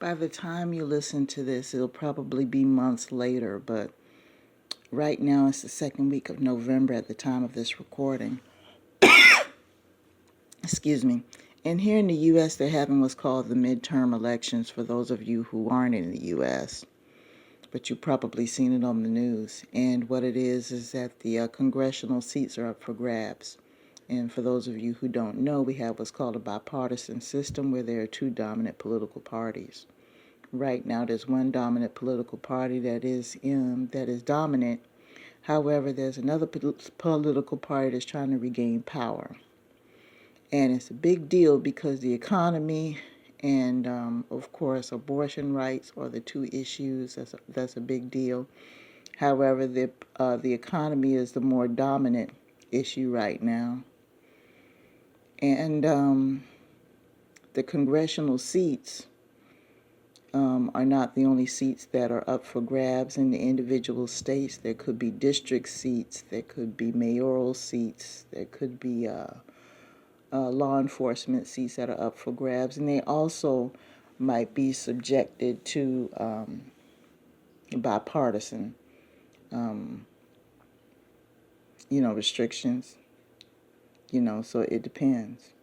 By the time you listen to this, it'll probably be months later, but right now it's the second week of November at the time of this recording. Excuse me. And here in the U.S., they're having what's called the midterm elections for those of you who aren't in the U.S., but you've probably seen it on the news. And what it is that the congressional seats are up for grabs. And for those of you who don't know, we have what's called a bipartisan system where there are two dominant political parties. Right now, there's one dominant political party that is dominant. However, there's another political party that's trying to regain power. And it's a big deal because the economy and, of course, abortion rights are the two issues. That's a big deal. However, the economy is the more dominant issue right now. And the congressional seats are not the only seats that are up for grabs in the individual states. There could be district seats, there could be mayoral seats, there could be law enforcement seats that are up for grabs, and they also might be subjected to bipartisan, restrictions, so it depends.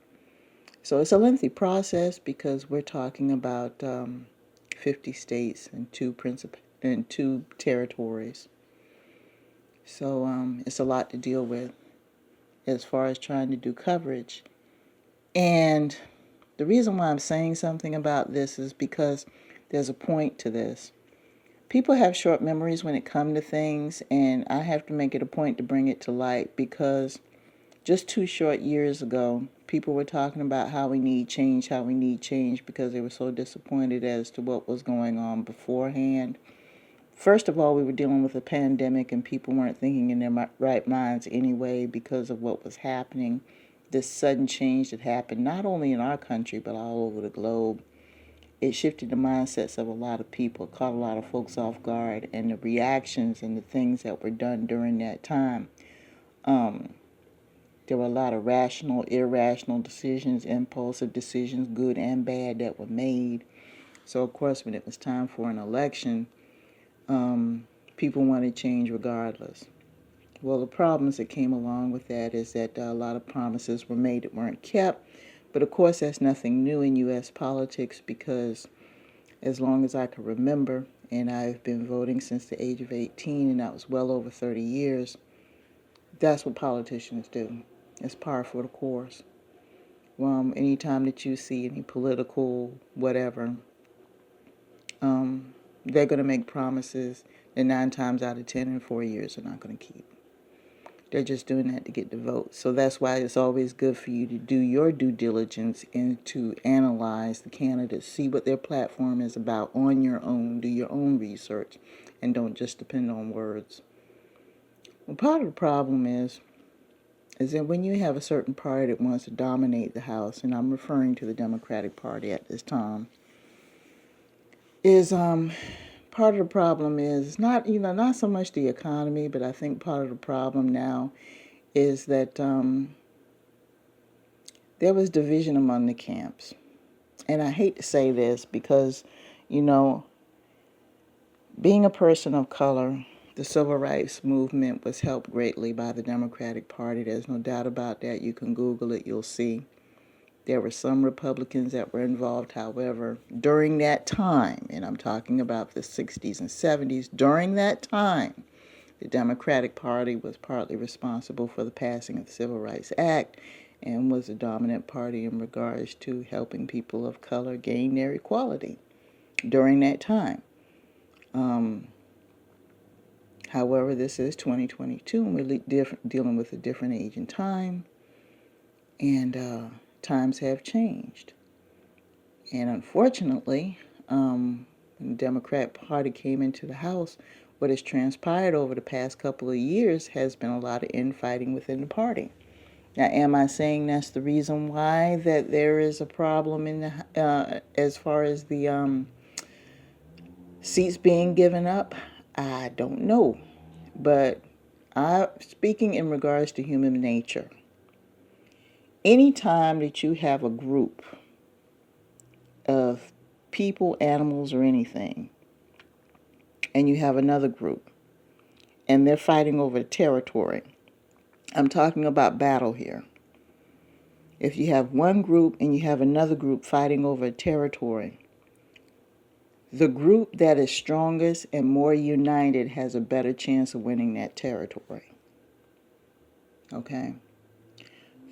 So it's a lengthy process because we're talking about 50 states and two territories. So it's a lot to deal with as far as trying to do coverage. And the reason why I'm saying something about this is because there's a point to this. People have short memories when it comes to things, and I have to make it a point to bring it to light because just 2 short years ago, people were talking about how we need change because they were so disappointed as to what was going on beforehand. First of all, we were dealing with a pandemic and people weren't thinking in their right minds anyway because of what was happening. This sudden change that happened not only in our country but all over the globe. It shifted the mindsets of a lot of people, caught a lot of folks off guard, and the reactions and the things that were done during that time. There were a lot of rational, irrational decisions, impulsive decisions, good and bad, that were made. So, of course, when it was time for an election, people wanted change regardless. Well, the problems that came along with that is that a lot of promises were made that weren't kept. But, of course, that's nothing new in U.S. politics because as long as I can remember, and I've been voting since the age of 18, and that was well over 30 years, that's what politicians do. It's par for the course. Anytime that you see any political whatever, they're going to make promises that 9 times out of 10 in 4 years they're not going to keep. They're just doing that to get the vote. So that's why it's always good for you to do your due diligence and to analyze the candidates, see what their platform is about on your own, do your own research, and don't just depend on words. Well, part of the problem is that when you have a certain party that wants to dominate the House, and I'm referring to the Democratic Party at this time, is part of the problem is not so much the economy, but I think part of the problem now is that there was division among the camps. And I hate to say this because, being a person of color, the civil rights movement was helped greatly by the Democratic Party. There's no doubt about that. You can Google it, you'll see. There were some Republicans that were involved, however, during that time, and I'm talking about the 60s and 70s, during that time, the Democratic Party was partly responsible for the passing of the Civil Rights Act and was a dominant party in regards to helping people of color gain their equality during that time. However, this is 2022, and we're dealing with a different age and time, and times have changed. And unfortunately, when the Democrat Party came into the House, what has transpired over the past couple of years has been a lot of infighting within the party. Now, am I saying that's the reason why that there is a problem in the as far as the seats being given up? I don't know. But speaking in regards to human nature, anytime that you have a group of people, animals, or anything, and you have another group, and they're fighting over territory. I'm talking about battle here. If you have one group and you have another group fighting over a territory, the group that is strongest and more united has a better chance of winning that territory. Okay?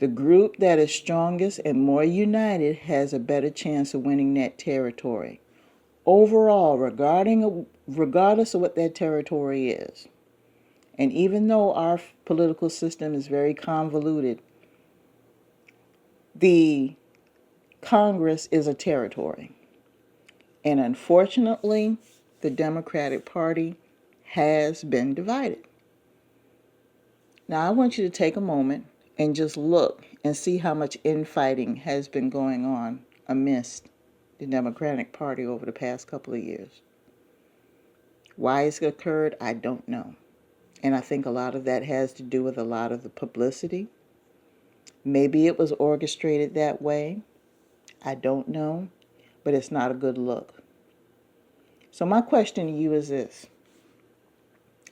The group that is strongest and more united has a better chance of winning that territory. Overall, regardless of what that territory is, and even though our political system is very convoluted, the Congress is a territory. And unfortunately, the Democratic Party has been divided. Now, I want you to take a moment and just look and see how much infighting has been going on amidst the Democratic Party over the past couple of years. Why it's occurred, I don't know. And I think a lot of that has to do with a lot of the publicity. Maybe it was orchestrated that way. I don't know. But it's not a good look. So my question to you is this.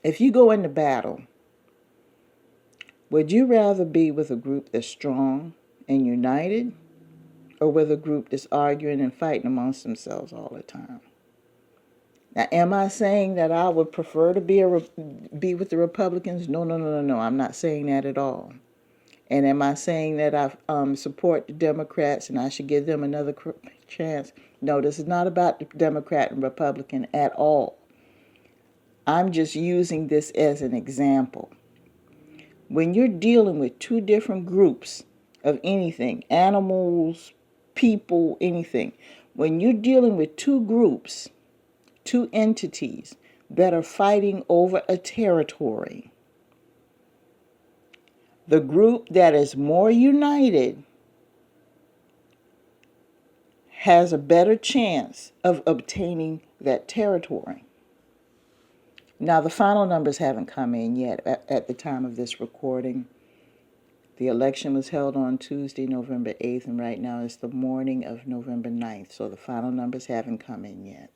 If you go into battle, would you rather be with a group that's strong and united, or with a group that's arguing and fighting amongst themselves all the time? Now, am I saying that I would prefer to be with the Republicans? No. I'm not saying that at all. And am I saying that I support the Democrats and I should give them another chance? No, this is not about the Democrat and Republican at all. I'm just using this as an example. When you're dealing with two different groups of anything, animals, people, anything, when you're dealing with two groups, two entities that are fighting over a territory, the group that is more united has a better chance of obtaining that territory. Now, the final numbers haven't come in yet at the time of this recording. The election was held on Tuesday, November 8th, and right now it's the morning of November 9th, so the final numbers haven't come in yet.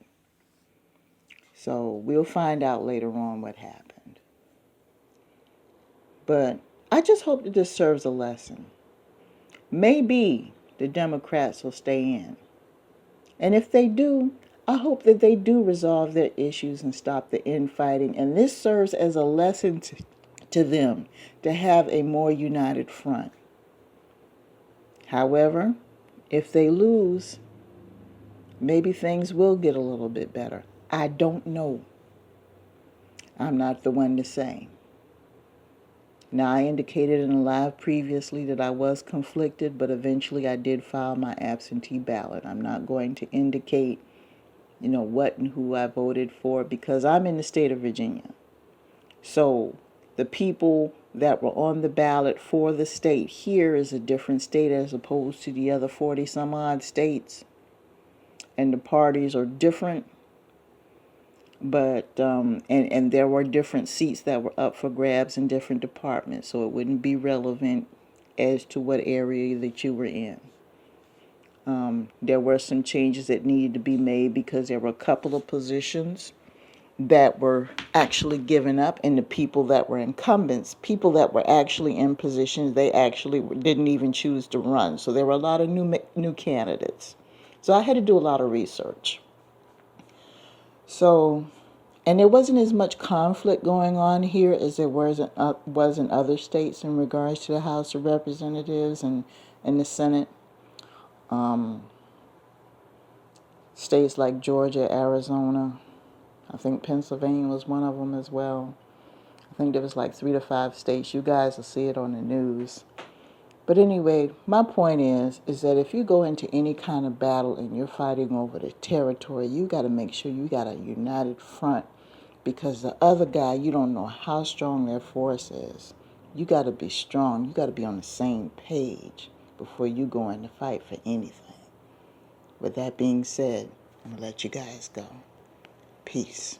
So we'll find out later on what happened. But I just hope that this serves a lesson. Maybe the Democrats will stay in. And if they do, I hope that they do resolve their issues and stop the infighting. And this serves as a lesson to them to have a more united front. However, if they lose, maybe things will get a little bit better. I don't know. I'm not the one to say. Now, I indicated in a live previously that I was conflicted, but eventually I did file my absentee ballot. I'm not going to indicate, what and who I voted for, because I'm in the state of Virginia. So the people that were on the ballot for the state here is a different state as opposed to the other 40 some odd states. And the parties are different. But and there were different seats that were up for grabs in different departments, so it wouldn't be relevant as to what area that you were in. There were some changes that needed to be made because there were a couple of positions that were actually given up, and the people that were incumbents, people that were actually in positions, they actually didn't even choose to run. So there were a lot of new candidates. So I had to do a lot of research. So, and there wasn't as much conflict going on here as there was in other states in regards to the House of Representatives and the Senate. States like Georgia, Arizona, I think Pennsylvania was one of them as well. I think there was like 3 to 5 states. You guys will see it on the news. But anyway, my point is that if you go into any kind of battle and you're fighting over the territory, you got to make sure you got a united front, because the other guy, you don't know how strong their force is. You got to be strong. You got to be on the same page before you go in to fight for anything. With that being said, I'm going to let you guys go. Peace.